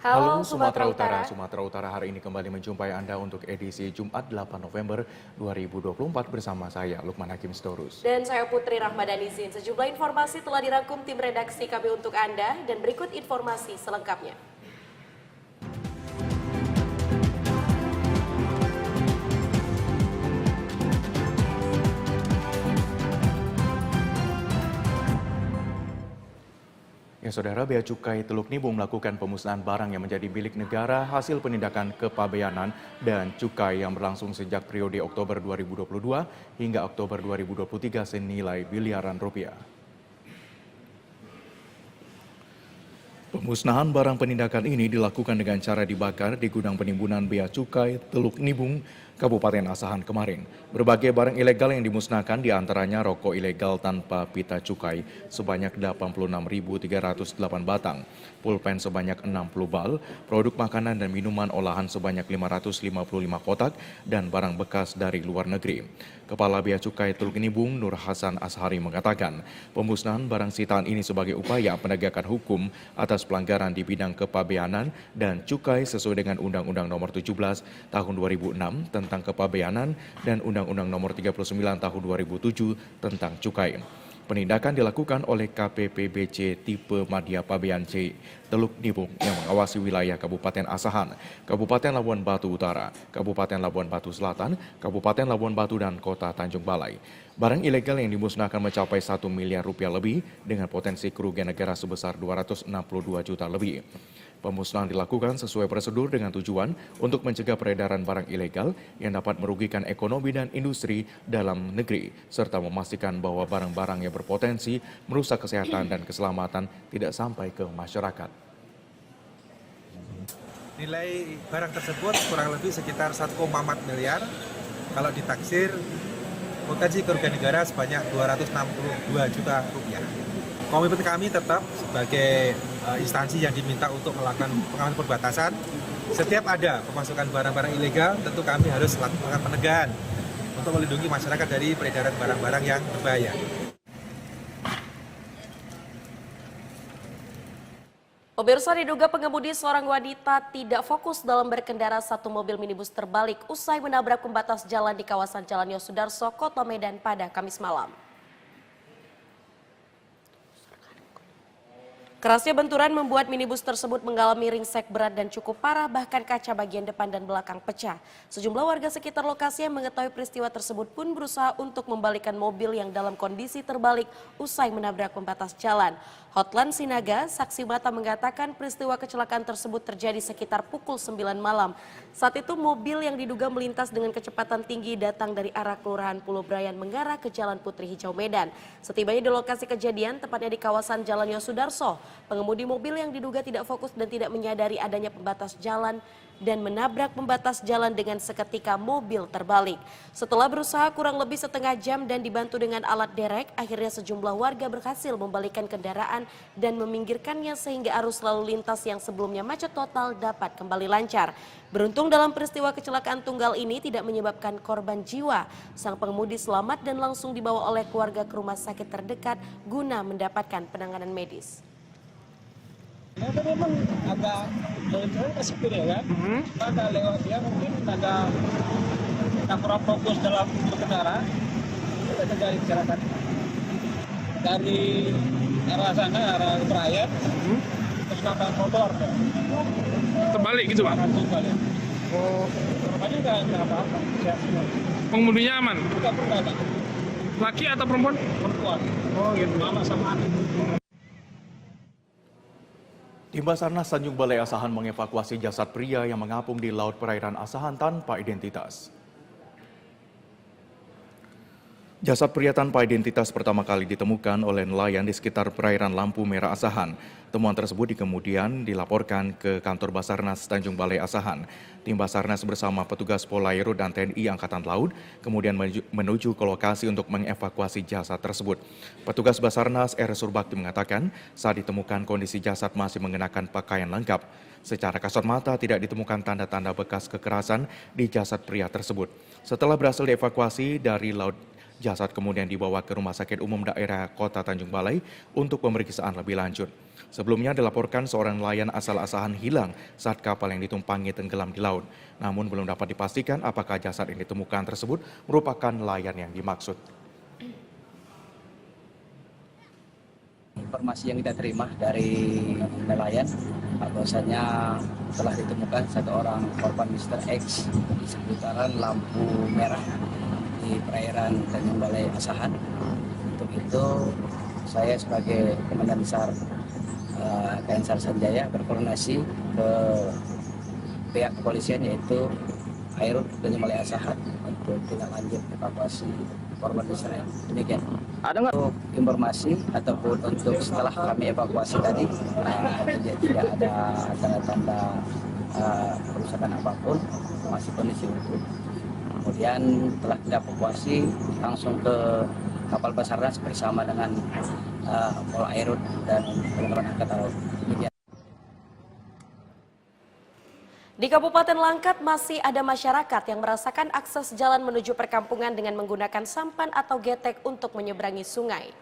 Halo Halo Sumatera Sumatera Utara. Sumatera Utara hari ini kembali menjumpai Anda untuk edisi Jumat 8 November 2024 bersama saya Lukman Hakim Sitorus. Dan saya Putri Rahmadanizin. Sejumlah informasi telah dirangkum tim redaksi kami untuk Anda dan berikut informasi selengkapnya. Ya Saudara, Bea Cukai Teluk Nibung melakukan pemusnahan barang yang menjadi milik negara hasil penindakan kepabeanan dan cukai yang berlangsung sejak periode Oktober 2022 hingga Oktober 2023 senilai biliaran rupiah. Pemusnahan barang penindakan ini dilakukan dengan cara dibakar di gudang penimbunan Bea Cukai Teluk Nibung, Kabupaten Asahan kemarin. Berbagai barang ilegal yang dimusnahkan diantaranya rokok ilegal tanpa pita cukai sebanyak 86.308 batang, pulpen sebanyak 60 bal, produk makanan dan minuman olahan sebanyak 555 kotak, dan barang bekas dari luar negeri. Kepala Bea Cukai Teluk Nibung, Nur Hasan Ashari mengatakan, pemusnahan barang sitaan ini sebagai upaya penegakan hukum atas pelanggaran di bidang kepabeanan dan cukai sesuai dengan Undang-Undang Nomor 17 Tahun 2006 tentang kepabeanan dan Undang-Undang Nomor 39 Tahun 2007 tentang cukai. Penindakan dilakukan oleh KPPBC tipe Madya Pabean C Teluk Nibung yang mengawasi wilayah Kabupaten Asahan, Kabupaten Labuan Batu Utara, Kabupaten Labuan Batu Selatan, Kabupaten Labuan Batu dan Kota Tanjung Balai. Barang ilegal yang dimusnahkan mencapai 1 miliar rupiah lebih dengan potensi kerugian negara sebesar 262 juta lebih. Pemusnahan dilakukan sesuai prosedur dengan tujuan untuk mencegah peredaran barang ilegal yang dapat merugikan ekonomi dan industri dalam negeri, serta memastikan bahwa barang-barang yang berpotensi merusak kesehatan dan keselamatan tidak sampai ke masyarakat. Nilai barang tersebut kurang lebih sekitar 1,4 miliar, kalau ditaksir potensi kerugian negara sebanyak 262 juta rupiah. Komitmen kami tetap sebagai instansi yang diminta untuk melakukan pengawasan perbatasan. Setiap ada pemasukan barang-barang ilegal, tentu kami harus melakukan penegakan untuk melindungi masyarakat dari peredaran barang-barang yang berbahaya. Pemirsa, diduga pengemudi seorang wanita tidak fokus dalam berkendara satu mobil minibus terbalik usai menabrak pembatas jalan di kawasan Jalan Yosudarso, Kota Medan pada Kamis malam. Kerasnya benturan membuat minibus tersebut mengalami ringsek berat dan cukup parah, bahkan kaca bagian depan dan belakang pecah. Sejumlah warga sekitar lokasi yang mengetahui peristiwa tersebut pun berusaha untuk membalikan mobil yang dalam kondisi terbalik usai menabrak pembatas jalan. Hotline Sinaga, saksi mata mengatakan peristiwa kecelakaan tersebut terjadi sekitar pukul 9 malam. Saat itu mobil yang diduga melintas dengan kecepatan tinggi datang dari arah Kelurahan Pulau Brayan mengarah ke Jalan Putri Hijau Medan. Setibanya di lokasi kejadian, tepatnya di kawasan Jalan Yosudarso, pengemudi mobil yang diduga tidak fokus dan tidak menyadari adanya pembatas jalan dan menabrak pembatas jalan dengan seketika mobil terbalik. Setelah berusaha kurang lebih setengah jam dan dibantu dengan alat derek, akhirnya sejumlah warga berhasil membalikkan kendaraan dan meminggirkannya sehingga arus lalu lintas yang sebelumnya macet total dapat kembali lancar. Beruntung dalam peristiwa kecelakaan tunggal ini tidak menyebabkan korban jiwa. Sang pengemudi selamat dan langsung dibawa oleh keluarga ke rumah sakit terdekat guna mendapatkan penanganan medis. Nah, itu memang agak masih ya kan? Ada lewat dia mungkin agak kurang fokus dalam berkendara. Kita terjadi kecelakaan dari arah sana, arah Brayan, terus nabrak motor. Terbalik gitu Pak? Terbalik. Oh, korbannya nggak apa-apa. Pengemudinya aman? Tidak pernah. Laki atau perempuan? Perempuan. Oh gitu. Mama sama anak. Tim Basarnas Tanjung Balai Asahan mengevakuasi jasad pria yang mengapung di laut perairan Asahan tanpa identitas. Jasad pria tanpa identitas pertama kali ditemukan oleh nelayan di sekitar perairan Lampu Merah Asahan. Temuan tersebut kemudian dilaporkan ke kantor Basarnas Tanjung Balai Asahan. Tim Basarnas bersama petugas Polairo dan TNI Angkatan Laut kemudian menuju ke lokasi untuk mengevakuasi jasad tersebut. Petugas Basarnas R. Surbakti mengatakan saat ditemukan kondisi jasad masih mengenakan pakaian lengkap. Secara kasat mata tidak ditemukan tanda-tanda bekas kekerasan di jasad pria tersebut. Setelah berhasil dievakuasi dari laut Jasad kemudian dibawa ke Rumah Sakit Umum Daerah Kota Tanjung Balai untuk pemeriksaan lebih lanjut. Sebelumnya dilaporkan seorang nelayan asal Asahan hilang saat kapal yang ditumpangi tenggelam di laut. Namun belum dapat dipastikan apakah jasad yang ditemukan tersebut merupakan nelayan yang dimaksud. Informasi yang kita terima dari nelayan bahwasanya telah ditemukan satu orang korban Mr. X di seputaran lampu merah di perairan Tanjung Balai Asahan. Untuk itu saya sebagai Komandan Besar KN SAR Sanjaya berkoordinasi ke pihak kepolisian yaitu Airut Tanjung Balai Asahan untuk tindak lanjut evakuasi korban Mr. X. Demikian. Ada nggak informasi ataupun untuk setelah kami evakuasi tadi tidak ada tanda-tanda kerusakan apapun, masih kondisi utuh. Kemudian telah kita evakuasi langsung ke kapal Basarnas bersama dengan Pol Airut dan teman-teman Angkatan Laut. Demikian. Di Kabupaten Langkat masih ada masyarakat yang merasakan akses jalan menuju perkampungan dengan menggunakan sampan atau getek untuk menyeberangi sungai.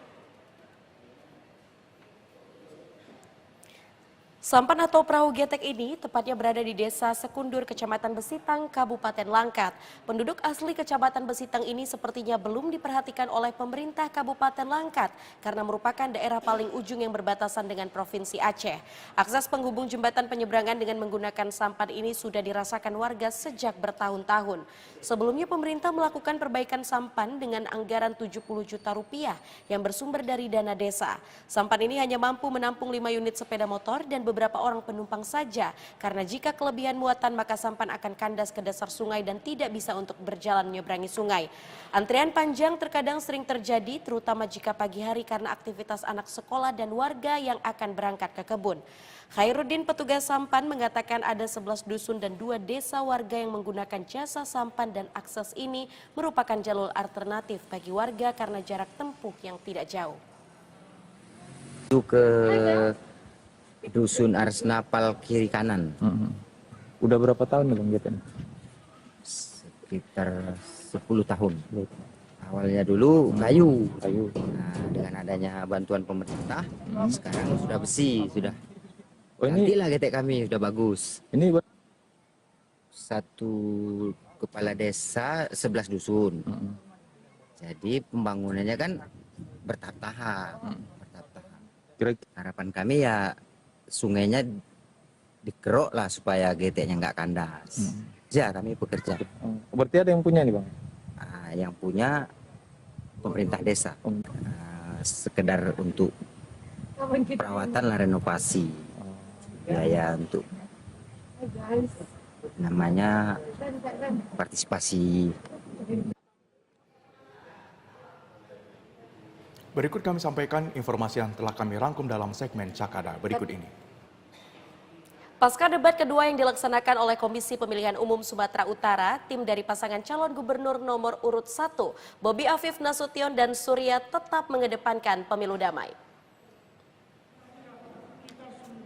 Sampan atau perahu getek ini tepatnya berada di Desa Sekundur, Kecamatan Besitang, Kabupaten Langkat. Penduduk asli Kecamatan Besitang ini sepertinya belum diperhatikan oleh pemerintah Kabupaten Langkat karena merupakan daerah paling ujung yang berbatasan dengan Provinsi Aceh. Akses penghubung jembatan penyeberangan dengan menggunakan sampan ini sudah dirasakan warga sejak bertahun-tahun. Sebelumnya pemerintah melakukan perbaikan sampan dengan anggaran 70 juta rupiah yang bersumber dari dana desa. Sampan ini hanya mampu menampung 5 unit sepeda motor dan beberapa orang penumpang saja, karena jika kelebihan muatan maka sampan akan kandas ke dasar sungai dan tidak bisa untuk berjalan menyeberangi sungai. Antrian panjang terkadang sering terjadi terutama jika pagi hari karena aktivitas anak sekolah dan warga yang akan berangkat ke kebun. Khairuddin, petugas sampan, mengatakan ada 11 dusun dan 2 desa warga yang menggunakan jasa sampan dan akses ini merupakan jalur alternatif bagi warga karena jarak tempuh yang tidak jauh. Itu ke Dusun Arsnapal kiri kanan. Udah berapa tahun nih Bang gitu? Sekitar 10 tahun. Awalnya dulu kayu. Nah, dengan adanya bantuan pemerintah, sekarang sudah besi, sudah. Oh, ini Gantilah getek kami, sudah bagus. ini Satu kepala desa 11 dusun. Jadi pembangunannya kan bertahap-tahap. kira-kira Harapan kami ya sungainya dikerok lah supaya geteknya nggak kandas. Ya kami bekerja. berarti ada yang punya nih Bang? Yang punya pemerintah desa. Sekedar untuk perawatan lah, renovasi. Biaya untuk namanya partisipasi. Berikut kami sampaikan informasi yang telah kami rangkum dalam segmen Cakada berikut ini. Pasca debat kedua yang dilaksanakan oleh Komisi Pemilihan Umum Sumatera Utara, tim dari pasangan calon gubernur nomor urut 1, Bobi Afif Nasution dan Surya tetap mengedepankan pemilu damai.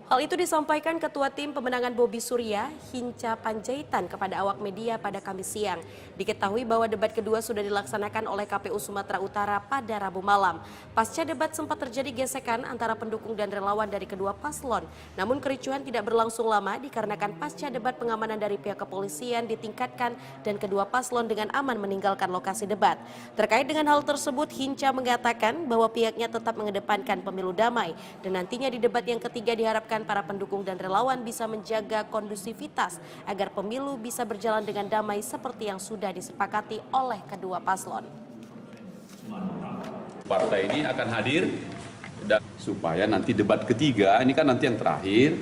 Hal itu disampaikan Ketua Tim Pemenangan Bobi Surya, Hinca Panjaitan, kepada awak media pada Kamis siang. Diketahui bahwa debat kedua sudah dilaksanakan oleh KPU Sumatera Utara pada Rabu malam. Pasca debat sempat terjadi gesekan antara pendukung dan relawan dari kedua paslon. Namun kericuhan tidak berlangsung lama dikarenakan pasca debat pengamanan dari pihak kepolisian ditingkatkan dan kedua paslon dengan aman meninggalkan lokasi debat. Terkait dengan hal tersebut, Hinca mengatakan bahwa pihaknya tetap mengedepankan pemilu damai dan nantinya di debat yang ketiga diharapkan para pendukung dan relawan bisa menjaga kondusivitas agar pemilu bisa berjalan dengan damai seperti yang sudah disepakati oleh kedua paslon. Partai ini akan hadir dan supaya nanti debat ketiga, ini kan nanti yang terakhir,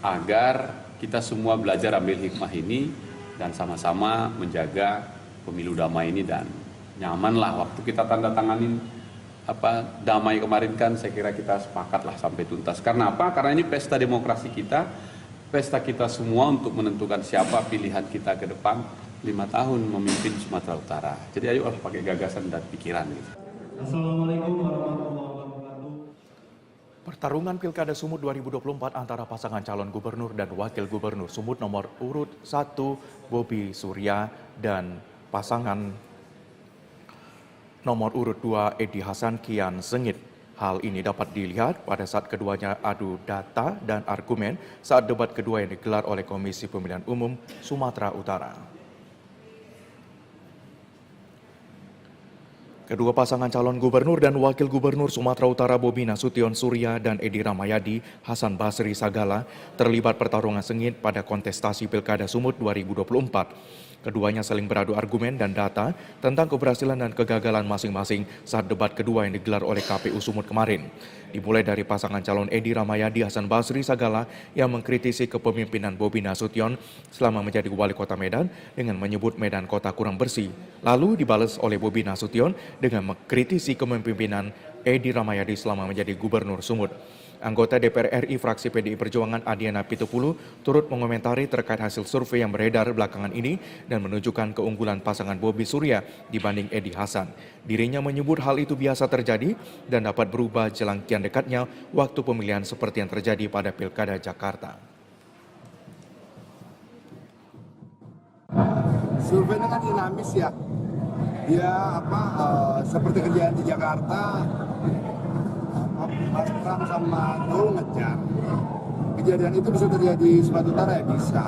agar kita semua belajar ambil hikmah ini dan sama-sama menjaga pemilu damai ini dan nyamanlah waktu kita tanda tanganin damai kemarin kan saya kira kita sepakatlah sampai tuntas. Karena apa? Karena ini pesta demokrasi kita, pesta kita semua untuk menentukan siapa pilihan kita ke depan 5 tahun memimpin Sumatera Utara. Jadi ayo pakai gagasan dan pikiran gitu. Assalamualaikum warahmatullahi wabarakatuh. Pertarungan Pilkada Sumut 2024 antara pasangan calon gubernur dan wakil gubernur Sumut nomor urut 1 Bobi Surya dan pasangan nomor urut 2 Edi Hasan kian sengit. Hal ini dapat dilihat pada saat keduanya adu data dan argumen saat debat kedua yang digelar oleh Komisi Pemilihan Umum Sumatera Utara. Kedua pasangan calon gubernur dan wakil gubernur Sumatera Utara Bobi Nasution Surya dan Edi Rahmayadi Hasan Basri Sagala terlibat pertarungan sengit pada kontestasi Pilkada Sumut 2024. Keduanya saling beradu argumen dan data tentang keberhasilan dan kegagalan masing-masing saat debat kedua yang digelar oleh KPU Sumut kemarin. Dimulai dari pasangan calon Edi Rahmayadi Hasan Basri Sagala yang mengkritisi kepemimpinan Bobi Nasution selama menjadi wali kota Medan dengan menyebut Medan kota kurang bersih. Lalu dibalas oleh Bobi Nasution dengan mengkritisi kepemimpinan Edi Rahmayadi selama menjadi gubernur Sumut. Anggota DPR RI fraksi PDI Perjuangan Adiana Pitupulu turut mengomentari terkait hasil survei yang beredar belakangan ini dan menunjukkan keunggulan pasangan Bobi Surya dibanding Edi Hasan. Dirinya menyebut hal itu biasa terjadi dan dapat berubah jelang kian dekatnya waktu pemilihan seperti yang terjadi pada Pilkada Jakarta. Survei ini kan dinamis ya. Dia seperti kejadian di Jakarta. Mas Pram sama Dul ngejar. Kejadian itu bisa terjadi di Sumatera Utara ya bisa.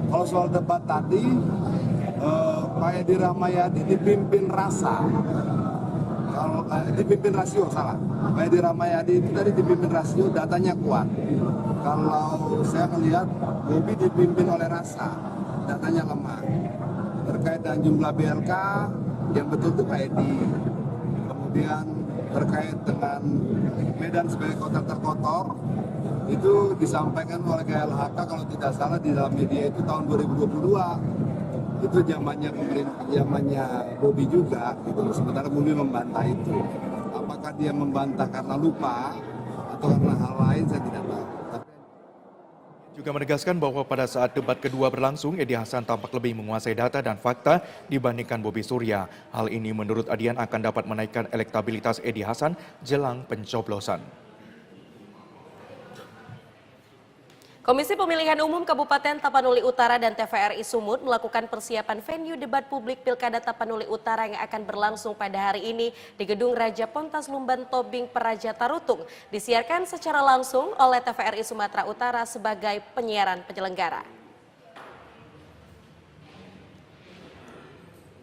Kalau soal debat tadi, Pak Edi Rahmayadi dipimpin rasa. Kalau dipimpin rasio salah. Pak Edi Rahmayadi itu tadi dipimpin rasio, datanya kuat. Kalau saya melihat Bobi dipimpin oleh rasa, datanya lemah. Terkait dengan jumlah BLK, yang betul itu Pak Edi. Kemudian terkait dengan Medan sebagai kota terkotor, itu disampaikan oleh KLHK kalau tidak salah di dalam media itu tahun 2022. Itu zamannya Bobi juga, gitu. Sementara Bobi membantah itu. Apakah dia membantah karena lupa atau karena hal lain, saya tidak tahu. Juga menegaskan bahwa pada saat debat kedua berlangsung, Edi Hasan tampak lebih menguasai data dan fakta dibandingkan Bobi Surya. Hal ini menurut Adian akan dapat menaikkan elektabilitas Edi Hasan jelang pencoblosan. Komisi Pemilihan Umum Kabupaten Tapanuli Utara dan TVRI Sumut melakukan persiapan venue debat publik Pilkada Tapanuli Utara yang akan berlangsung pada hari ini di Gedung Raja Pontas Lumban Tobing Praja Tarutung. Disiarkan secara langsung oleh TVRI Sumatera Utara sebagai penyiaran penyelenggara.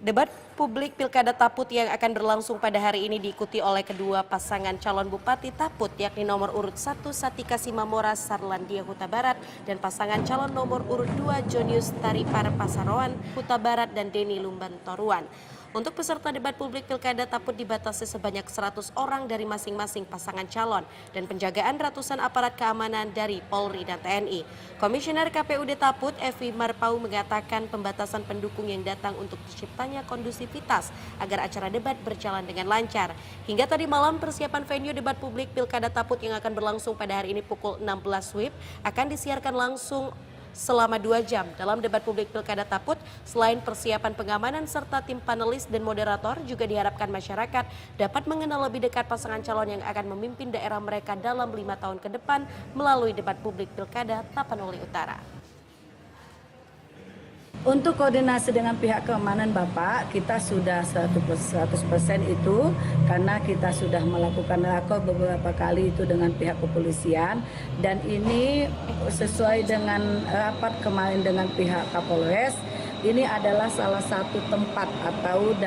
Debat publik Pilkada Taput yang akan berlangsung pada hari ini diikuti oleh kedua pasangan calon Bupati Taput, yakni nomor urut 1 Satika Simamora Sarlandia Huta Barat dan pasangan calon nomor urut 2 Jonius Taripar Pasaroan Huta Barat dan Deni Lumban Toruan. Untuk peserta debat publik Pilkada Taput dibatasi sebanyak 100 orang dari masing-masing pasangan calon dan penjagaan ratusan aparat keamanan dari Polri dan TNI. Komisioner KPUD Taput, Evi Marpau, mengatakan pembatasan pendukung yang datang untuk terciptanya kondusivitas agar acara debat berjalan dengan lancar. Hingga tadi malam, persiapan venue debat publik Pilkada Taput yang akan berlangsung pada hari ini pukul 16 WIB akan disiarkan langsung selama 2 jam. Dalam debat publik Pilkada Taput, selain persiapan pengamanan serta tim panelis dan moderator, juga diharapkan masyarakat dapat mengenal lebih dekat pasangan calon yang akan memimpin daerah mereka dalam 5 tahun ke depan melalui debat publik Pilkada Tapanuli Utara. Untuk koordinasi dengan pihak keamanan Bapak, kita sudah 100% itu karena kita sudah melakukan rakor beberapa kali itu dengan pihak kepolisian dan ini sesuai dengan rapat kemarin dengan pihak Kapolres. Ini adalah salah satu tempat atau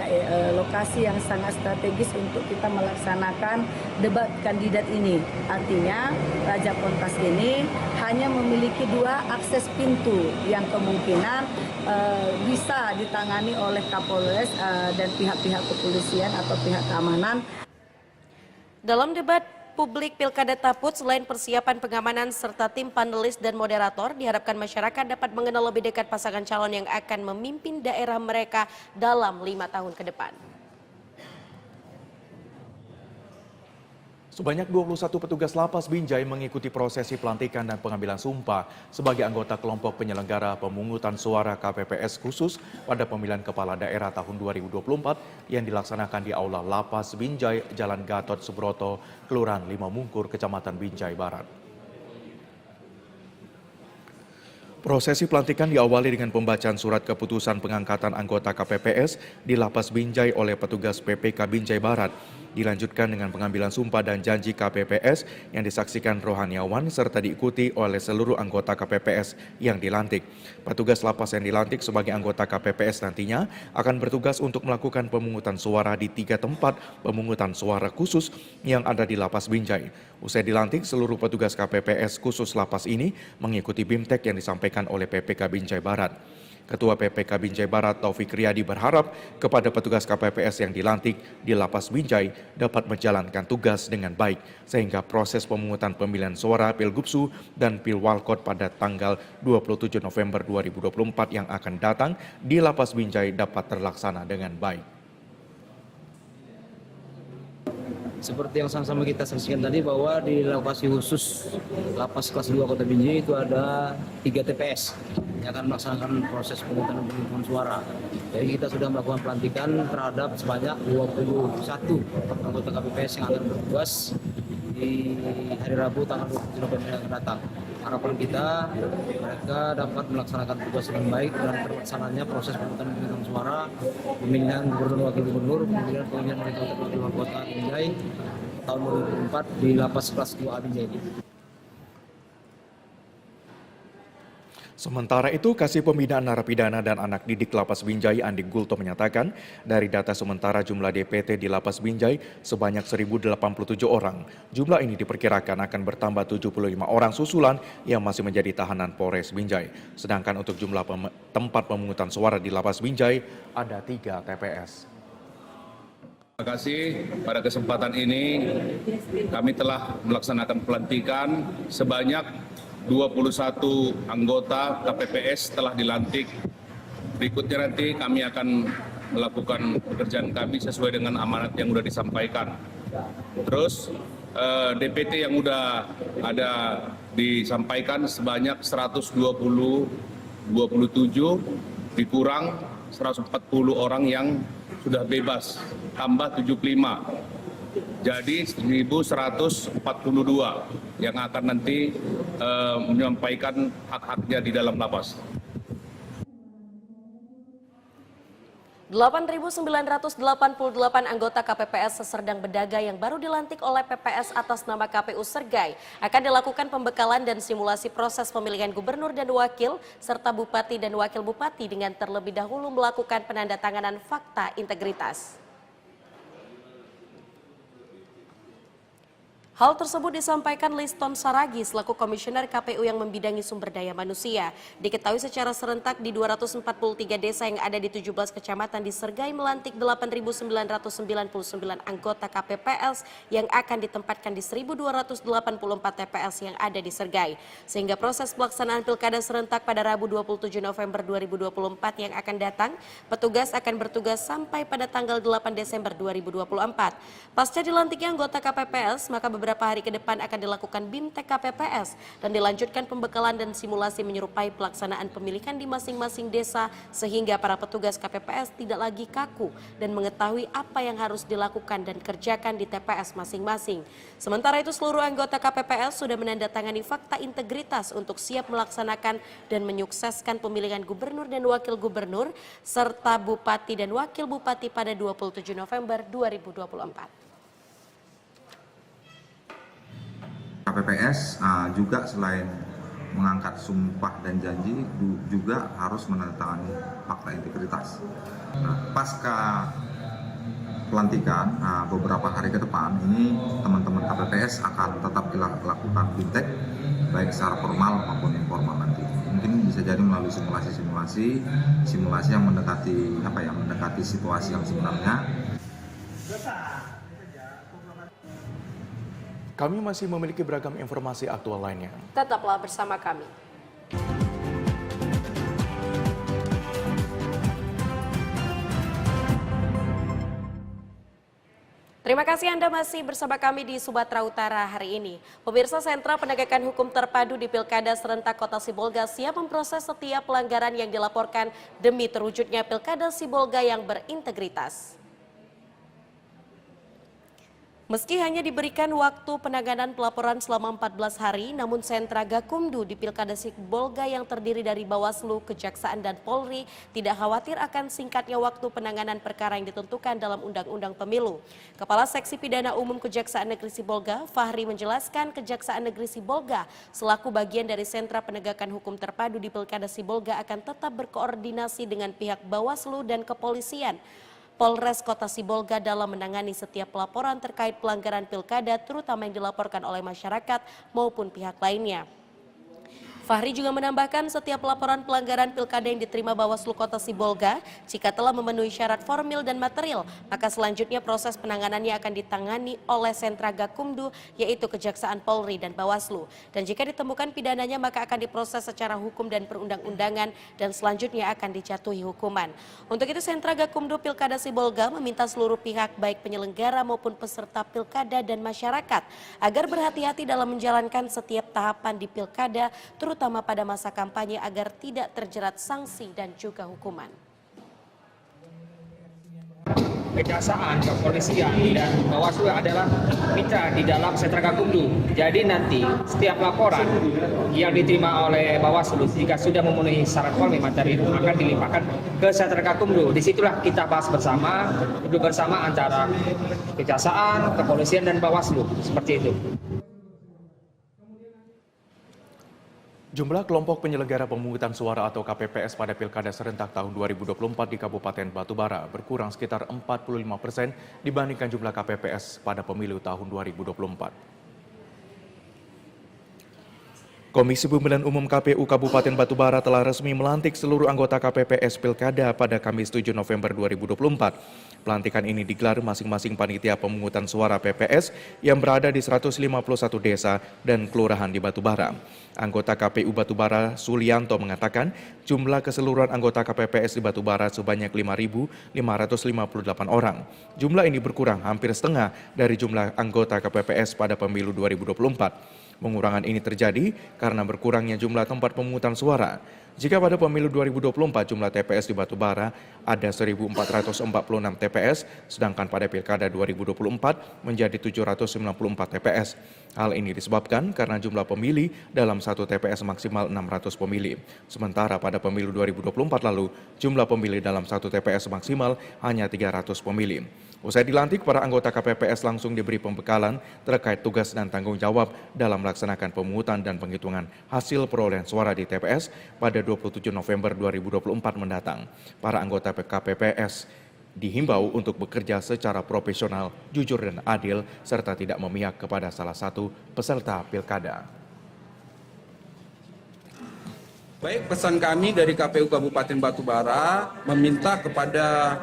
lokasi yang sangat strategis untuk kita melaksanakan debat kandidat ini. Artinya Raja Pontas ini hanya memiliki 2 akses pintu yang kemungkinan bisa ditangani oleh Kapolres dan pihak-pihak kepolisian atau pihak keamanan. Dalam debat publik Pilkada Taput, selain persiapan pengamanan serta tim panelis dan moderator, diharapkan masyarakat dapat mengenal lebih dekat pasangan calon yang akan memimpin daerah mereka dalam 5 tahun ke depan. Sebanyak 21 petugas lapas Binjai mengikuti prosesi pelantikan dan pengambilan sumpah sebagai anggota kelompok penyelenggara pemungutan suara KPPS khusus pada pemilihan kepala daerah tahun 2024 yang dilaksanakan di Aula Lapas Binjai, Jalan Gatot Subroto, Kelurahan Limamungkur, Kecamatan Binjai Barat. Prosesi pelantikan diawali dengan pembacaan surat keputusan pengangkatan anggota KPPS di Lapas Binjai oleh petugas PPK Binjai Barat. Dilanjutkan dengan pengambilan sumpah dan janji KPPS yang disaksikan rohaniawan serta diikuti oleh seluruh anggota KPPS yang dilantik. Petugas lapas yang dilantik sebagai anggota KPPS nantinya akan bertugas untuk melakukan pemungutan suara di 3 tempat pemungutan suara khusus yang ada di Lapas Binjai. Usai dilantik, seluruh petugas KPPS khusus lapas ini mengikuti BIMTEK yang disampaikan oleh PPK Binjai Barat. Ketua PPK Binjai Barat Taufik Riyadi berharap kepada petugas KPPS yang dilantik di Lapas Binjai dapat menjalankan tugas dengan baik sehingga proses pemungutan pemilihan suara Pilgubsu dan Pilwalkot pada tanggal 27 November 2024 yang akan datang di Lapas Binjai dapat terlaksana dengan baik. Seperti yang sama-sama kita saksikan tadi bahwa di lokasi khusus Lapas kelas 2 Kota Binjai itu ada 3 TPS yang akan melaksanakan proses pemungutan suara. Jadi kita sudah melakukan pelantikan terhadap sebanyak 21 anggota KPPS yang akan bertugas di hari Rabu tanggal 27 November yang akan datang. Harapan kita mereka dapat melaksanakan tugas dengan baik dan terlaksananya proses pemungutan suara, pemilihan gubernur wakil gubernur, pemilihan wali kota Binjai tahun 2024 di Lapas kelas 2A Binjai ini. Sementara itu, Kasih Pembinaan Narapidana dan Anak Didik Lapas Binjai Andi Gulto menyatakan dari data sementara jumlah DPT di Lapas Binjai sebanyak 1.087 orang. Jumlah ini diperkirakan akan bertambah 75 orang susulan yang masih menjadi tahanan Polres Binjai. Sedangkan untuk jumlah tempat pemungutan suara di Lapas Binjai ada 3 TPS. Terima kasih. Pada kesempatan ini kami telah melaksanakan pelantikan sebanyak 21 anggota KPPS telah dilantik. Berikutnya nanti kami akan melakukan pekerjaan kami sesuai dengan amanat yang sudah disampaikan. Terus DPT yang sudah ada disampaikan sebanyak 127 dikurang 140 orang yang sudah bebas, tambah 75. Jadi 1.142 yang akan nanti menyampaikan hak-haknya di dalam lapas. 8.988 anggota KPPS Seserdang Bedaga yang baru dilantik oleh PPS atas nama KPU Sergai akan dilakukan pembekalan dan simulasi proses pemilihan gubernur dan wakil serta bupati dan wakil bupati dengan terlebih dahulu melakukan penandatanganan fakta integritas. Hal tersebut disampaikan Liston Saragi selaku Komisioner KPU yang membidangi sumber daya manusia. Diketahui secara serentak di 243 desa yang ada di 17 kecamatan di Sergai melantik 8.999 anggota KPPS yang akan ditempatkan di 1.284 TPS yang ada di Sergai. Sehingga proses pelaksanaan pilkada serentak pada Rabu 27 November 2024 yang akan datang, petugas akan bertugas sampai pada tanggal 8 Desember 2024. Pasca dilantiknya anggota KPPS, maka beberapa hari ke depan akan dilakukan BIMTEK KPPS dan dilanjutkan pembekalan dan simulasi menyerupai pelaksanaan pemilihan di masing-masing desa sehingga para petugas KPPS tidak lagi kaku dan mengetahui apa yang harus dilakukan dan kerjakan di TPS masing-masing. Sementara itu seluruh anggota KPPS sudah menandatangani fakta integritas untuk siap melaksanakan dan menyukseskan pemilihan gubernur dan wakil gubernur serta bupati dan wakil bupati pada 27 November 2024. KPPS juga selain mengangkat sumpah dan janji juga harus menandatangani fakta integritas. Pasca pelantikan beberapa hari ke depan ini teman-teman KPPS akan tetap dilakukan BIMTEK baik secara formal maupun informal nanti. Mungkin bisa jadi melalui simulasi yang mendekati situasi yang sebenarnya. Kami masih memiliki beragam informasi aktual lainnya. Tetaplah bersama kami. Terima kasih Anda masih bersama kami di Sumatera Utara hari ini. Pemirsa, Sentra Penegakan Hukum Terpadu di Pilkada Serentak Kota Sibolga siap memproses setiap pelanggaran yang dilaporkan demi terwujudnya Pilkada Sibolga yang berintegritas. Meski hanya diberikan waktu penanganan pelaporan selama 14 hari, namun sentra Gakumdu di Pilkada Sibolga yang terdiri dari Bawaslu, Kejaksaan, dan Polri tidak khawatir akan singkatnya waktu penanganan perkara yang ditentukan dalam Undang-Undang Pemilu. Kepala Seksi Pidana Umum Kejaksaan Negeri Sibolga, Fahri, menjelaskan Kejaksaan Negeri Sibolga selaku bagian dari sentra penegakan hukum terpadu di Pilkada Sibolga akan tetap berkoordinasi dengan pihak Bawaslu dan Kepolisian Polres Kota Sibolga dalam menangani setiap laporan terkait pelanggaran pilkada terutama yang dilaporkan oleh masyarakat maupun pihak lainnya. Fahri juga menambahkan setiap laporan pelanggaran pilkada yang diterima Bawaslu Kota Sibolga, jika telah memenuhi syarat formil dan material, maka selanjutnya proses penanganannya akan ditangani oleh sentra Gakumdu, yaitu Kejaksaan, Polri, dan Bawaslu. Dan jika ditemukan pidananya, maka akan diproses secara hukum dan perundang-undangan dan selanjutnya akan dijatuhi hukuman. Untuk itu, sentra Gakumdu Pilkada Sibolga meminta seluruh pihak baik penyelenggara maupun peserta pilkada dan masyarakat agar berhati-hati dalam menjalankan setiap tahapan di pilkada, terutama pada masa kampanye agar tidak terjerat sanksi dan juga hukuman. Kejaksaan, Kepolisian, dan Bawaslu adalah mitra di dalam sentra Gakumdu. Jadi nanti setiap laporan yang diterima oleh Bawaslu jika sudah memenuhi syarat formil materi akan dilimpahkan ke sentra Gakumdu. Disitulah kita bahas bersama, duduk bersama antara Kejaksaan, Kepolisian, dan Bawaslu. Seperti itu. Jumlah kelompok penyelenggara pemungutan suara atau KPPS pada Pilkada serentak tahun 2024 di Kabupaten Batubara berkurang sekitar 45% dibandingkan jumlah KPPS pada pemilu tahun 2024. Komisi Pemilihan Umum KPU Kabupaten Batubara telah resmi melantik seluruh anggota KPPS Pilkada pada Kamis 7 November 2024. Pelantikan ini digelar masing-masing panitia pemungutan suara PPS yang berada di 151 desa dan kelurahan di Batubara. Anggota KPU Batubara Sulianto mengatakan jumlah keseluruhan anggota KPPS di Batubara sebanyak 5.558 orang. Jumlah ini berkurang hampir setengah dari jumlah anggota KPPS pada pemilu 2024. Pengurangan ini terjadi karena berkurangnya jumlah tempat pemungutan suara. Jika pada pemilu 2024 jumlah TPS di Batubara ada 1.446 TPS, sedangkan pada Pilkada 2024 menjadi 794 TPS. Hal ini disebabkan karena jumlah pemilih dalam satu TPS maksimal 600 pemilih. Sementara pada pemilu 2024 lalu, jumlah pemilih dalam satu TPS maksimal hanya 300 pemilih. Usai dilantik, para anggota KPPS langsung diberi pembekalan terkait tugas dan tanggung jawab dalam melaksanakan pemungutan dan penghitungan hasil perolehan suara di TPS pada 27 November 2024 mendatang. Para anggota KPPS dihimbau untuk bekerja secara profesional, jujur dan adil, serta tidak memihak kepada salah satu peserta pilkada. Baik, pesan kami dari KPU Kabupaten Batubara meminta kepada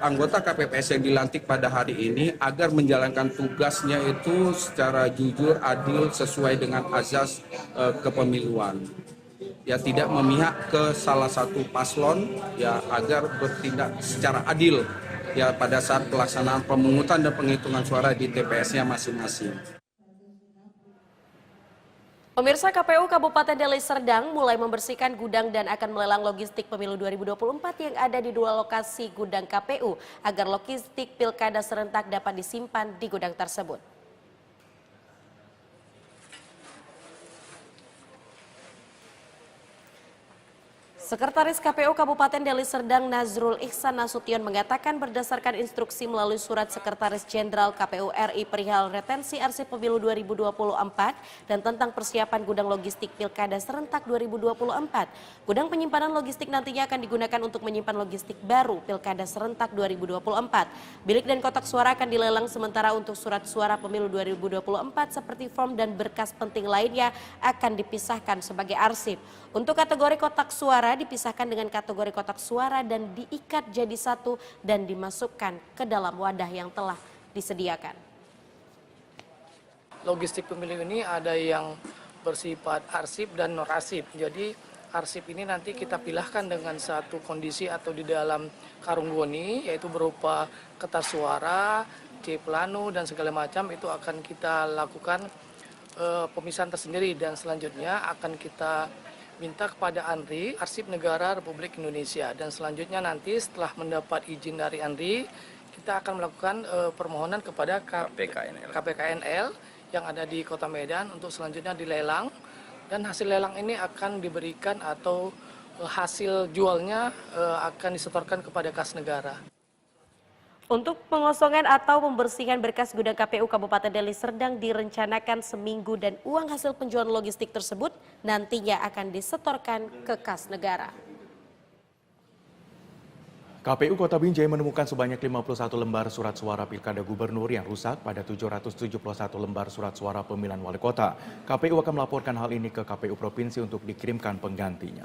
anggota KPPS yang dilantik pada hari ini agar menjalankan tugasnya itu secara jujur, adil, sesuai dengan azas kepemiluan. Ya, tidak memihak ke salah satu paslon, ya, agar bertindak secara adil ya pada saat pelaksanaan pemungutan dan penghitungan suara di TPS-nya masing-masing. Pemirsa, KPU Kabupaten Deli Serdang mulai membersihkan gudang dan akan melelang logistik pemilu 2024 yang ada di dua lokasi gudang KPU agar logistik pilkada serentak dapat disimpan di gudang tersebut. Sekretaris KPU Kabupaten Deli Serdang Nazrul Ihsan Nasution mengatakan berdasarkan instruksi melalui surat Sekretaris Jenderal KPU RI perihal retensi arsip pemilu 2024 dan tentang persiapan gudang logistik pilkada serentak 2024. Gudang penyimpanan logistik nantinya akan digunakan untuk menyimpan logistik baru pilkada serentak 2024. Bilik dan kotak suara akan dilelang, sementara untuk surat suara pemilu 2024 seperti form dan berkas penting lainnya akan dipisahkan sebagai arsip. Untuk kategori kotak suara dipisahkan dengan kategori kotak suara dan diikat jadi satu dan dimasukkan ke dalam wadah yang telah disediakan. Logistik pemilu ini ada yang bersifat arsip dan non-arsip. Jadi arsip ini nanti kita pilahkan dengan satu kondisi atau di dalam karung goni, yaitu berupa kertas suara, C plano dan segala macam. Itu akan kita lakukan pemisahan tersendiri dan selanjutnya akan kita minta kepada ANRI, Arsip Negara Republik Indonesia, dan selanjutnya nanti setelah mendapat izin dari ANRI, kita akan melakukan permohonan kepada KPKNL yang ada di Kota Medan untuk selanjutnya dilelang, dan hasil lelang ini akan diberikan atau hasil jualnya akan disetorkan kepada kas negara. Untuk pengosongan atau pembersihan berkas gudang KPU Kabupaten Deli Serdang direncanakan seminggu dan uang hasil penjualan logistik tersebut nantinya akan disetorkan ke kas negara. KPU Kota Binjai menemukan sebanyak 51 lembar surat suara pilkada gubernur yang rusak pada 771 lembar surat suara pemilihan wali kota. KPU akan melaporkan hal ini ke KPU Provinsi untuk dikirimkan penggantinya.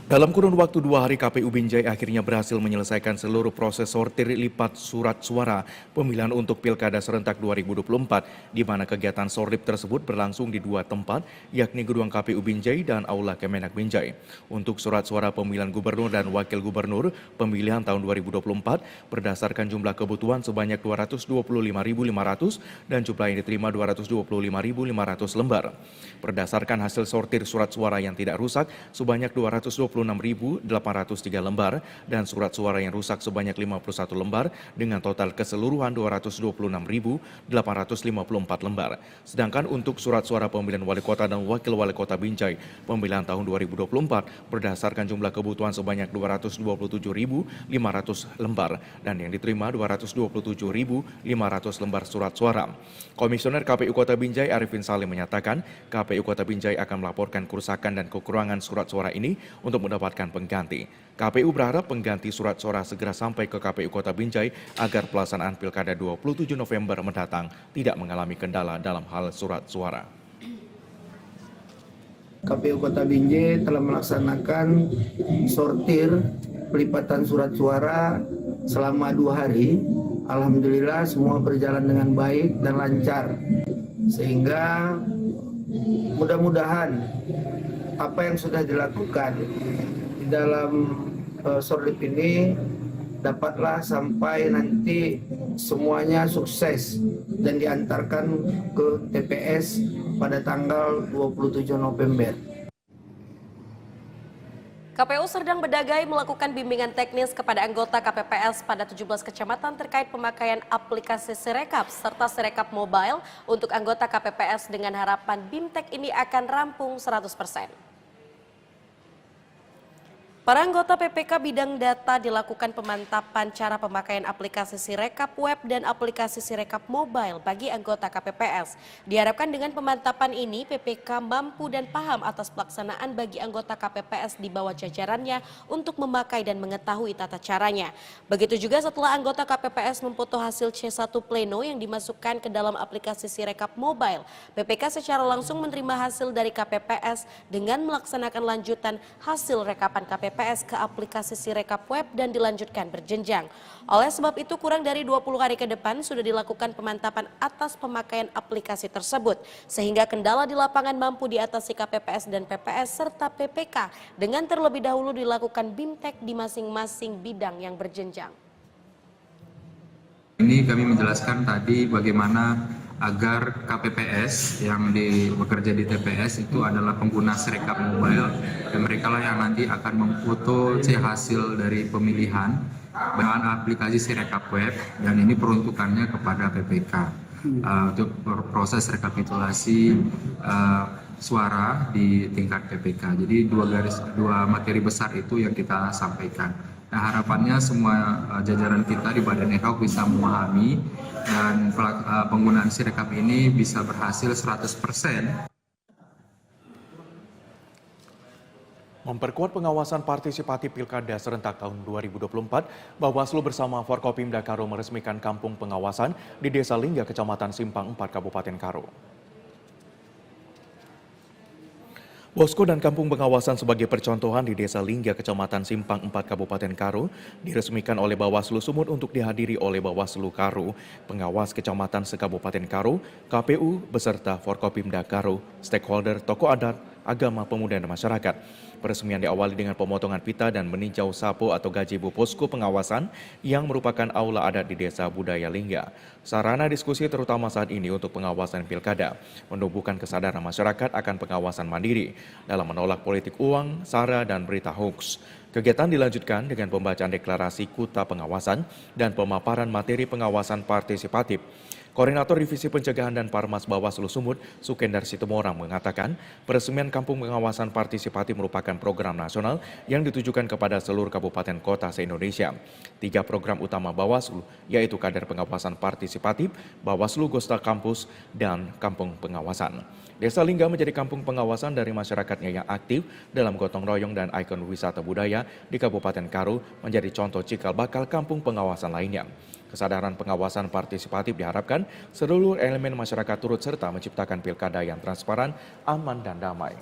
Dalam kurun waktu 2 hari, KPU Binjai akhirnya berhasil menyelesaikan seluruh proses sortir lipat surat suara pemilihan untuk Pilkada Serentak 2024, di mana kegiatan sortir tersebut berlangsung di 2 tempat, yakni Gedung KPU Binjai dan Aula Kemenak Binjai. Untuk surat suara pemilihan gubernur dan wakil gubernur pemilihan tahun 2024, berdasarkan jumlah kebutuhan sebanyak 225.500 dan jumlah yang diterima 225.500 lembar. Berdasarkan hasil sortir surat suara yang tidak rusak sebanyak 226.803 lembar dan surat suara yang rusak sebanyak 51 lembar dengan total keseluruhan 226.854 lembar. Sedangkan untuk surat suara pemilihan wali kota dan wakil wali kota Binjai pemilihan tahun 2024 berdasarkan jumlah kebutuhan sebanyak 227.500 lembar dan yang diterima 227.500 lembar surat suara. Komisioner KPU Kota Binjai Arifin Salim menyatakan KPU Kota Binjai akan melaporkan kerusakan dan kekurangan surat suara ini untuk mendapatkan pengganti. KPU berharap pengganti surat suara segera sampai ke KPU Kota Binjai agar pelaksanaan Pilkada 27 November mendatang tidak mengalami kendala dalam hal surat suara. KPU Kota Binjai telah melaksanakan sortir pelipatan surat suara selama 2 hari. Alhamdulillah semua berjalan dengan baik dan lancar, sehingga mudah-mudahan apa yang sudah dilakukan di dalam sortir ini dapatlah sampai nanti semuanya sukses dan diantarkan ke TPS pada tanggal 27 November. KPU Serdang Bedagai melakukan bimbingan teknis kepada anggota KPPS pada 17 kecamatan terkait pemakaian aplikasi Sirekap serta Sirekap Mobile untuk anggota KPPS dengan harapan BIMTEK ini akan rampung 100%. Para anggota PPK bidang data dilakukan pemantapan cara pemakaian aplikasi Sirekap Web dan aplikasi Sirekap Mobile bagi anggota KPPS. Diharapkan dengan pemantapan ini PPK mampu dan paham atas pelaksanaan bagi anggota KPPS di bawah jajarannya untuk memakai dan mengetahui tata caranya. Begitu juga setelah anggota KPPS memfoto hasil C1 Pleno yang dimasukkan ke dalam aplikasi Sirekap Mobile, PPK secara langsung menerima hasil dari KPPS dengan melaksanakan lanjutan hasil rekapan KPPS ke aplikasi Sirekap Web dan dilanjutkan berjenjang. Oleh sebab itu kurang dari 20 hari ke depan sudah dilakukan pemantapan atas pemakaian aplikasi tersebut sehingga kendala di lapangan mampu diatasi KPPS dan PPS serta PPK dengan terlebih dahulu dilakukan BIMTEK di masing-masing bidang yang berjenjang. Ini kami menjelaskan tadi bagaimana agar KPPS yang bekerja di TPS itu adalah pengguna Sirekap Mobile dan mereka lah yang nanti akan memfoto hasil dari pemilihan dengan aplikasi Sirekap Web dan ini peruntukannya kepada PPK untuk proses rekapitulasi suara di tingkat PPK. Jadi dua materi besar itu yang kita sampaikan. Nah, harapannya semua jajaran kita di Badan Ad Hoc bisa memahami dan penggunaan Sirekap ini bisa berhasil 100%. Memperkuat pengawasan partisipatif Pilkada Serentak tahun 2024, Bawaslu bersama Forkopimda Karo meresmikan kampung pengawasan di Desa Lingga, Kecamatan Simpang 4, Kabupaten Karo. Posko dan kampung pengawasan sebagai percontohan di Desa Lingga, Kecamatan Simpang 4, Kabupaten Karo, diresmikan oleh Bawaslu Sumut untuk dihadiri oleh Bawaslu Karo, pengawas kecamatan se-Kabupaten Karo, KPU, beserta Forkopimda Karo, stakeholder, tokoh adat, agama, pemuda, dan masyarakat. Peresmian diawali dengan pemotongan pita dan meninjau sapo atau gazebo posko pengawasan yang merupakan aula adat di Desa Budaya Lingga. Sarana diskusi terutama saat ini untuk pengawasan pilkada, menumbuhkan kesadaran masyarakat akan pengawasan mandiri dalam menolak politik uang, sara, dan berita hoax. Kegiatan dilanjutkan dengan pembacaan deklarasi kuta pengawasan dan pemaparan materi pengawasan partisipatif. Koordinator Divisi Pencegahan dan Parmas Bawaslu Sumut, Sukendar Situmorang mengatakan, peresmian Kampung Pengawasan Partisipatif merupakan program nasional yang ditujukan kepada seluruh kabupaten kota se-Indonesia. 3 program utama Bawaslu, yaitu Kader Pengawasan Partisipatif, Bawaslu Gosta Kampus, dan Kampung Pengawasan. Desa Lingga menjadi kampung pengawasan dari masyarakatnya yang aktif dalam gotong royong dan ikon wisata budaya di Kabupaten Karo menjadi contoh cikal bakal kampung pengawasan lainnya. Kesadaran pengawasan partisipatif diharapkan seluruh elemen masyarakat turut serta menciptakan pilkada yang transparan, aman, dan damai.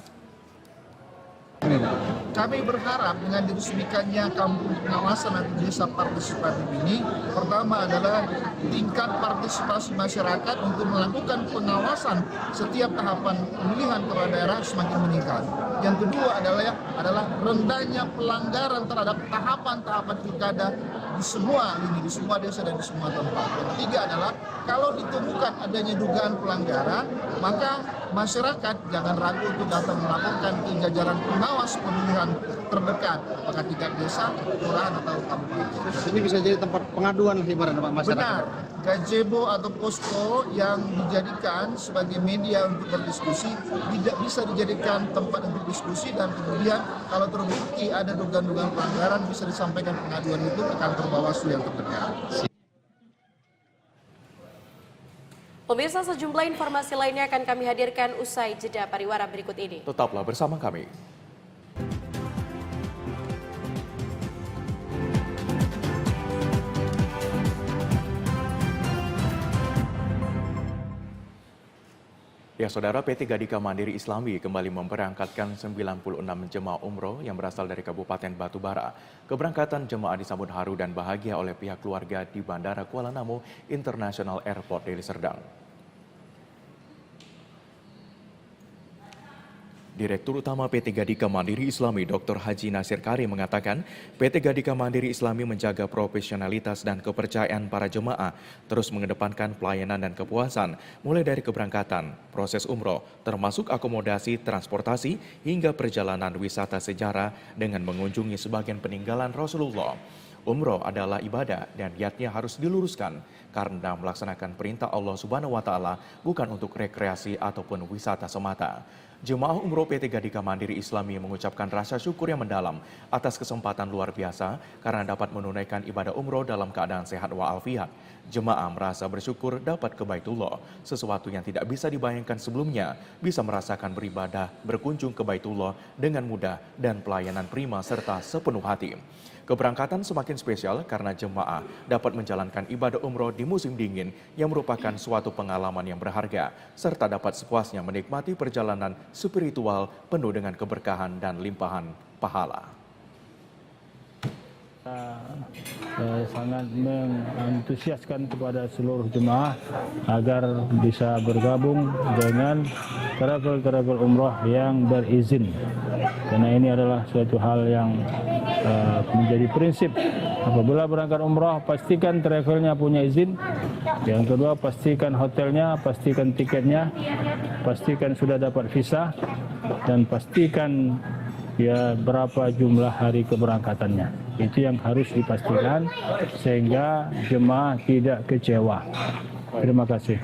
Kami berharap dengan diresmikannya kampung pengawasan atau desa partisipatif ini, pertama adalah tingkat partisipasi masyarakat untuk melakukan pengawasan setiap tahapan pemilihan kepala daerah semakin meningkat. Yang kedua adalah rendahnya pelanggaran terhadap tahapan-tahapan pilkada di semua lini, di semua desa dan di semua tempat. Yang ketiga adalah kalau ditemukan adanya dugaan pelanggaran, maka masyarakat jangan ragu untuk datang melaporkan ke jajaran pengawas pemilihan terdekat, apakah tingkat desa, kelurahan atau kabupaten. Ini bisa jadi tempat pengaduan ibaratnya Pak masyarakat. Benar, gazebo atau posko yang dijadikan sebagai media untuk berdiskusi tidak bisa dijadikan tempat untuk diskusi, dan kemudian kalau terbukti ada dugaan-dugaan pelanggaran bisa disampaikan pengaduan itu ke kantor Bawaslu yang terdekat. Pemirsa, sejumlah informasi lainnya akan kami hadirkan usai jeda pariwara berikut ini. Tetaplah bersama kami. Ya, Saudara, PT Gadika Mandiri Islami kembali memberangkatkan 96 jemaah umroh yang berasal dari Kabupaten Batubara. Keberangkatan jemaah disambut haru dan bahagia oleh pihak keluarga di Bandara Kuala Namu International Airport Deli Serdang. Direktur Utama PT Gadika Mandiri Islami Dr. Haji Nasir Karim mengatakan, PT Gadika Mandiri Islami menjaga profesionalitas dan kepercayaan para jemaah, terus mengedepankan pelayanan dan kepuasan, mulai dari keberangkatan, proses umroh, termasuk akomodasi, transportasi, hingga perjalanan wisata sejarah dengan mengunjungi sebagian peninggalan Rasulullah. Umroh adalah ibadah dan niatnya harus diluruskan karena melaksanakan perintah Allah Subhanahu wa Ta'ala, bukan untuk rekreasi ataupun wisata semata. Jemaah umroh PT Gadika Mandiri Islami mengucapkan rasa syukur yang mendalam atas kesempatan luar biasa karena dapat menunaikan ibadah umroh dalam keadaan sehat walafiat. Jemaah merasa bersyukur dapat ke Baitullah, sesuatu yang tidak bisa dibayangkan sebelumnya, bisa merasakan beribadah, berkunjung ke Baitullah dengan mudah dan pelayanan prima serta sepenuh hati. Keberangkatan semakin spesial karena jemaah dapat menjalankan ibadah umroh di musim dingin yang merupakan suatu pengalaman yang berharga, serta dapat sepuasnya menikmati perjalanan spiritual penuh dengan keberkahan dan limpahan pahala. Sangat mengantusiaskan kepada seluruh jemaah agar bisa bergabung dengan travel umroh yang berizin, karena ini adalah suatu hal yang menjadi prinsip. Apabila berangkat umroh, pastikan travelnya punya izin. Yang kedua, pastikan hotelnya, pastikan tiketnya, pastikan sudah dapat visa, dan pastikan ya berapa jumlah hari keberangkatannya. Itu yang harus dipastikan sehingga jemaah tidak kecewa. Terima kasih.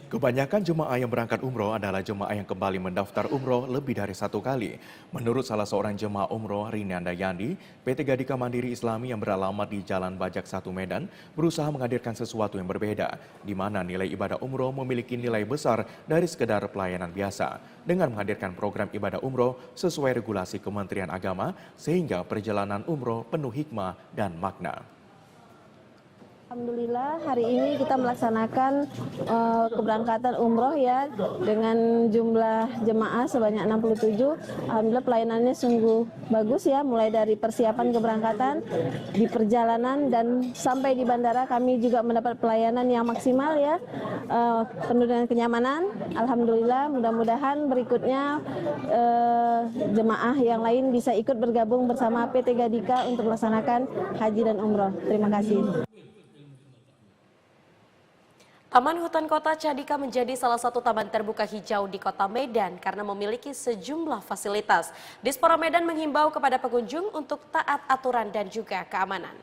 Kebanyakan jemaah yang berangkat umroh adalah jemaah yang kembali mendaftar umroh lebih dari 1 kali. Menurut salah seorang jemaah umroh, Rini Andayandi, PT Gadika Mandiri Islami yang beralamat di Jalan Bajak 1 Medan berusaha menghadirkan sesuatu yang berbeda, di mana nilai ibadah umroh memiliki nilai besar dari sekedar pelayanan biasa. Dengan menghadirkan program ibadah umroh sesuai regulasi Kementerian Agama, sehingga perjalanan umroh penuh hikmah dan makna. Alhamdulillah hari ini kita melaksanakan keberangkatan umroh ya dengan jumlah jemaah sebanyak 67. Alhamdulillah pelayanannya sungguh bagus ya, mulai dari persiapan keberangkatan, di perjalanan dan sampai di bandara kami juga mendapat pelayanan yang maksimal ya, penuh dengan kenyamanan. Alhamdulillah, mudah-mudahan berikutnya jemaah yang lain bisa ikut bergabung bersama PT Gadika untuk melaksanakan haji dan umroh. Terima kasih. Taman Hutan Kota Cadika menjadi salah satu taman terbuka hijau di Kota Medan karena memiliki sejumlah fasilitas. Dispora Medan menghimbau kepada pengunjung untuk taat aturan dan juga keamanan.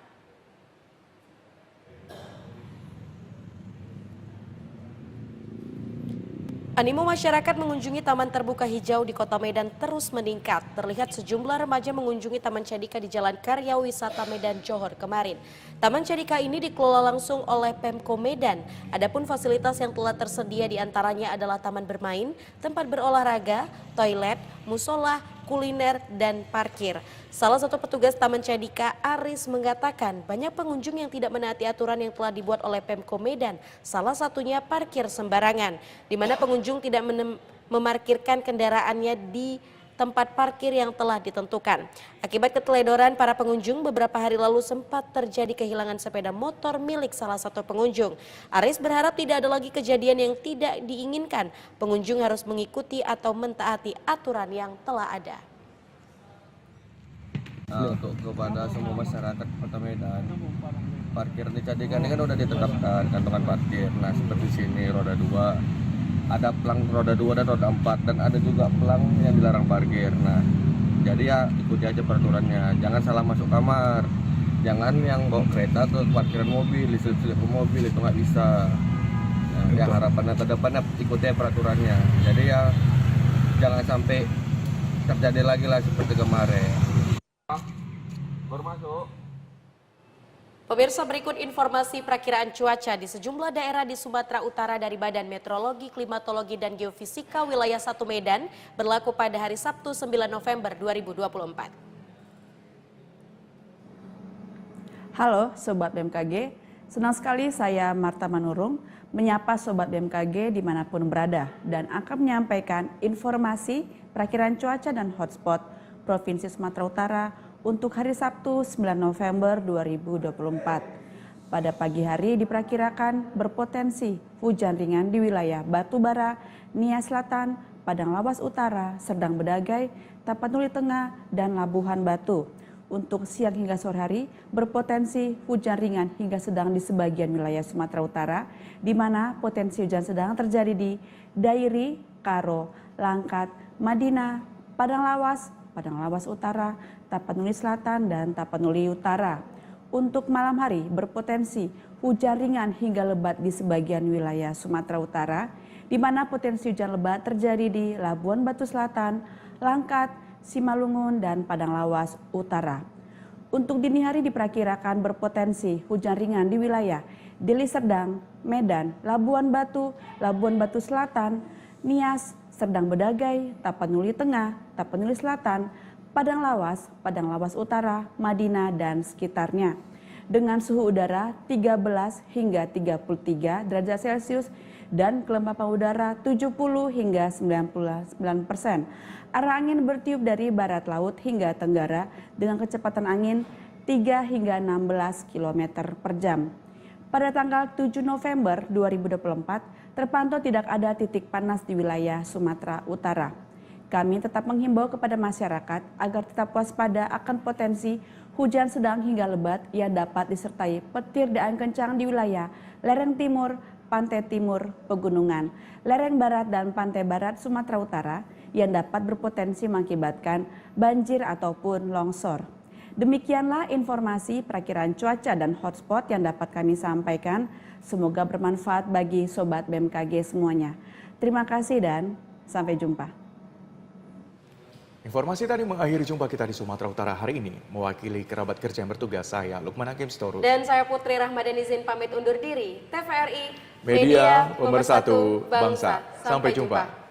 Animo masyarakat mengunjungi taman terbuka hijau di Kota Medan terus meningkat. Terlihat sejumlah remaja mengunjungi Taman Cadika di Jalan Karya Wisata Medan Johor kemarin. Taman Cadika ini dikelola langsung oleh Pemko Medan. Adapun fasilitas yang telah tersedia diantaranya adalah taman bermain, tempat berolahraga, toilet, musola, kuliner, dan parkir. Salah satu petugas Taman Cadika, Aris, mengatakan banyak pengunjung yang tidak menaati aturan yang telah dibuat oleh Pemko Medan. Salah satunya parkir sembarangan, di mana pengunjung tidak memarkirkan kendaraannya di tempat parkir yang telah ditentukan. Akibat keteledoran para pengunjung, beberapa hari lalu sempat terjadi kehilangan sepeda motor milik salah satu pengunjung. Aris berharap tidak ada lagi kejadian yang tidak diinginkan. Pengunjung harus mengikuti atau mentaati aturan yang telah ada. Untuk kepada semua masyarakat Kota Medan, parkir di Cadika ini kan udah ditetapkan kantongan parkir. Nah, seperti sini roda 2, ada pelang roda 2 dan roda 4, dan ada juga pelang yang dilarang parkir. Nah, jadi ya ikuti aja peraturannya, jangan salah masuk kamar, jangan yang bawa kereta ke parkiran mobil, diselip-selip ke mobil, itu nggak bisa. Nah, ya harapannya ke depannya ikuti peraturannya, jadi ya jangan sampai terjadi lagi lah seperti kemarin. Baru masuk. Pemirsa, berikut informasi perakiraan cuaca di sejumlah daerah di Sumatera Utara dari Badan Meteorologi, Klimatologi, dan Geofisika wilayah 1 Medan berlaku pada hari Sabtu 9 November 2024. Halo Sobat BMKG, senang sekali saya Marta Manurung menyapa Sobat BMKG dimanapun berada dan akan menyampaikan informasi perakiraan cuaca dan hotspot Provinsi Sumatera Utara untuk hari Sabtu 9 November 2024. Pada pagi hari diperkirakan berpotensi hujan ringan di wilayah Batubara, Nia Selatan, Padang Lawas Utara, Serdang Bedagai, Tapanuli Tengah, dan Labuhan Batu. Untuk siang hingga sore hari berpotensi hujan ringan hingga sedang di sebagian wilayah Sumatera Utara, di mana potensi hujan sedang terjadi di Dairi, Karo, Langkat, Madinah, Padang Lawas Utara, Tapanuli Selatan, dan Tapanuli Utara. Untuk malam hari berpotensi hujan ringan hingga lebat di sebagian wilayah Sumatera Utara, di mana potensi hujan lebat terjadi di Labuan Batu Selatan, Langkat, Simalungun, dan Padang Lawas Utara. Untuk dini hari diperkirakan berpotensi hujan ringan di wilayah Deli Serdang, Medan, Labuan Batu Selatan, Nias, Serdang Bedagai, Tapanuli Tengah, Tapanuli Selatan, Padang Lawas Utara, Madinah, dan sekitarnya. Dengan suhu udara 13 hingga 33 derajat Celcius dan kelembapan udara 70 hingga 99%. Arah angin bertiup dari barat laut hingga tenggara dengan kecepatan angin 3 hingga 16 km per jam. Pada tanggal 7 November 2024, terpantau tidak ada titik panas di wilayah Sumatera Utara. Kami tetap menghimbau kepada masyarakat agar tetap waspada akan potensi hujan sedang hingga lebat yang dapat disertai petir dan angin kencang di wilayah lereng timur, pantai timur, pegunungan, lereng barat, dan pantai barat Sumatera Utara yang dapat berpotensi mengakibatkan banjir ataupun longsor. Demikianlah informasi perakiraan cuaca dan hotspot yang dapat kami sampaikan. Semoga bermanfaat bagi Sobat BMKG semuanya. Terima kasih dan sampai jumpa. Informasi tadi mengakhiri jumpa kita di Sumatera Utara hari ini. Mewakili kerabat kerja yang bertugas, saya Lukman Hakim Sitorus. Dan saya Putri Rahmadan izin pamit undur diri. TVRI, Media Pemersatu Bangsa. Sampai jumpa.